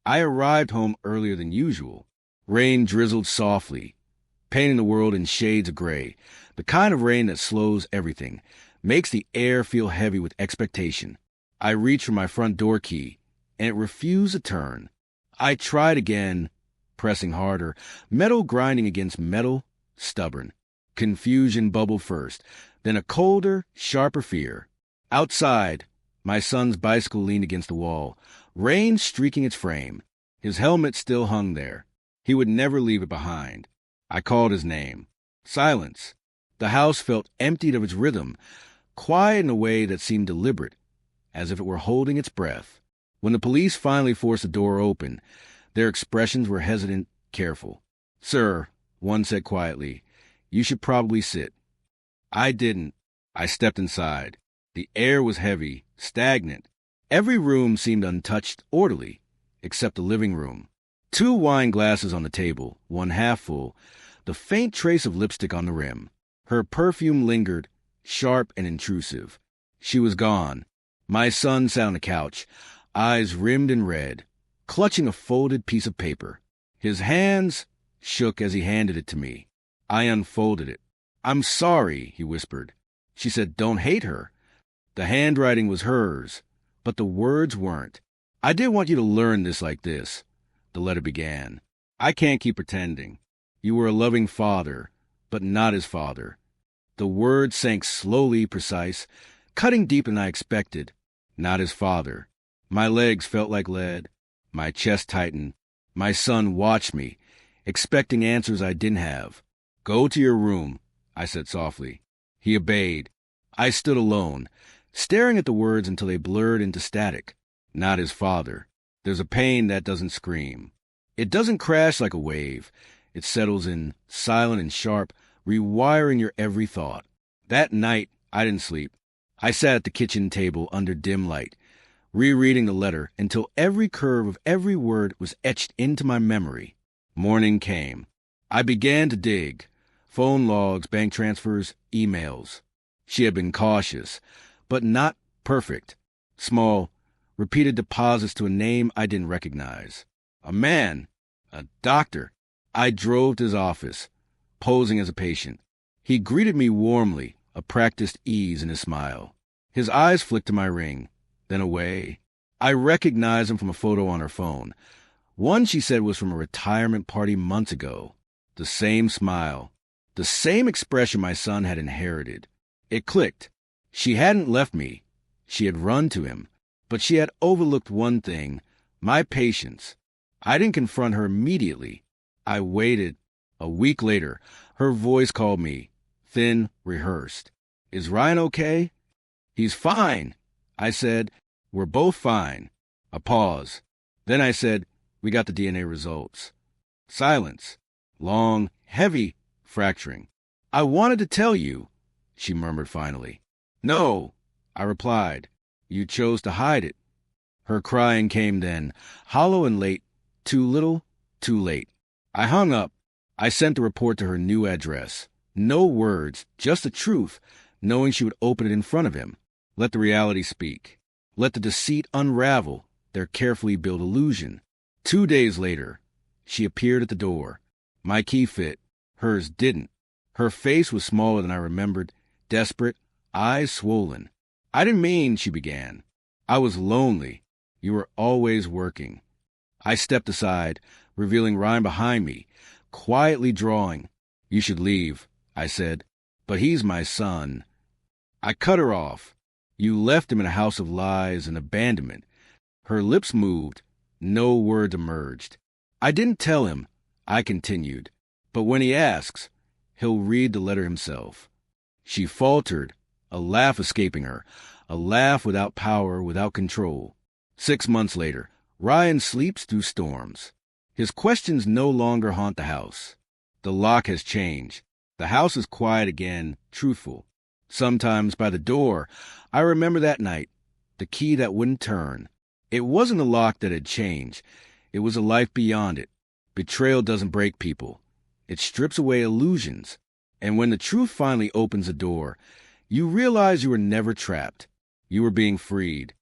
I arrived home earlier than usual. Rain drizzled softly, painting the world in shades of gray, the kind of rain that slows everything, makes the air feel heavy with expectation. I reached for my front door key, and it refused to turn. I tried again, pressing harder, metal grinding against metal, stubborn. Confusion bubbled first, then a colder, sharper fear. Outside, my son's bicycle leaned against the wall, rain streaking its frame. His helmet still hung there. He would never leave it behind. I called his name. Silence. The house felt emptied of its rhythm, quiet in a way that seemed deliberate, as if it were holding its breath. When the police finally forced the door open, their expressions were hesitant, careful. "Sir," one said quietly, "you should probably sit." I didn't. I stepped inside. The air was heavy, stagnant. Every room seemed untouched, orderly, except the living room. 2 wine glasses on the table, one half full, the faint trace of lipstick on the rim. Her perfume lingered, sharp and intrusive. She was gone. My son sat on the couch, eyes rimmed in red, clutching a folded piece of paper. His hands shook as he handed it to me. I unfolded it. "I'm sorry," he whispered. She said, "Don't hate her." The handwriting was hers, but the words weren't. "I didn't want you to learn this like this," the letter began. "I can't keep pretending. You were a loving father, but not his father." The words sank slowly, precise, cutting deeper than I expected. Not his father. My legs felt like lead. My chest tightened. My son watched me, expecting answers I didn't have. "Go to your room," I said softly. He obeyed. I stood alone, staring at the words until they blurred into static. Not his father. There's a pain that doesn't scream. It doesn't crash like a wave. It settles in, silent and sharp, rewiring your every thought. That night, I didn't sleep. I sat at the kitchen table under dim light, rereading the letter until every curve of every word was etched into my memory. Morning came. I began to dig. Phone logs, bank transfers, emails. She had been cautious, but not perfect. Small, repeated deposits to a name I didn't recognize. A man. A doctor. I drove to his office, posing as a patient. He greeted me warmly, a practiced ease in his smile. His eyes flicked to my ring, then away. I recognized him from a photo on her phone. One, she said, was from a retirement party months ago. The same smile. The same expression my son had inherited. It clicked. She hadn't left me. She had run to him. But she had overlooked one thing, my patience. I didn't confront her immediately. I waited. A week later, her voice called me, thin, rehearsed. "Is Ryan okay?" "He's fine," I said. "We're both fine." A pause. Then I said, "We got the DNA results." Silence. Long, heavy, fracturing. "I wanted to tell you," she murmured finally. "No," I replied. "You chose to hide it." Her crying came then, hollow and late. Too little, too late. I hung up. I sent the report to her new address. No words, just the truth, knowing she would open it in front of him. Let the reality speak. Let the deceit unravel their carefully built illusion. 2 days later, she appeared at the door. My key fit. Hers didn't. Her face was smaller than I remembered, desperate, eyes swollen. "I didn't mean," she began. "I was lonely. You were always working." I stepped aside, revealing Ryan behind me, quietly drawing. "You should leave," I said. "But he's my son." I cut her off. "You left him in a house of lies and abandonment." Her lips moved. No words emerged. "I didn't tell him," I continued. "But when he asks, he'll read the letter himself." She faltered, a laugh escaping her, a laugh without power, without control. 6 months later, Ryan sleeps through storms. His questions no longer haunt the house. The lock has changed. The house is quiet again, truthful. Sometimes by the door, I remember that night, the key that wouldn't turn. It wasn't a lock that had changed. It was a life beyond it. Betrayal doesn't break people. It strips away illusions. And when the truth finally opens the door, you realize you were never trapped. You were being freed.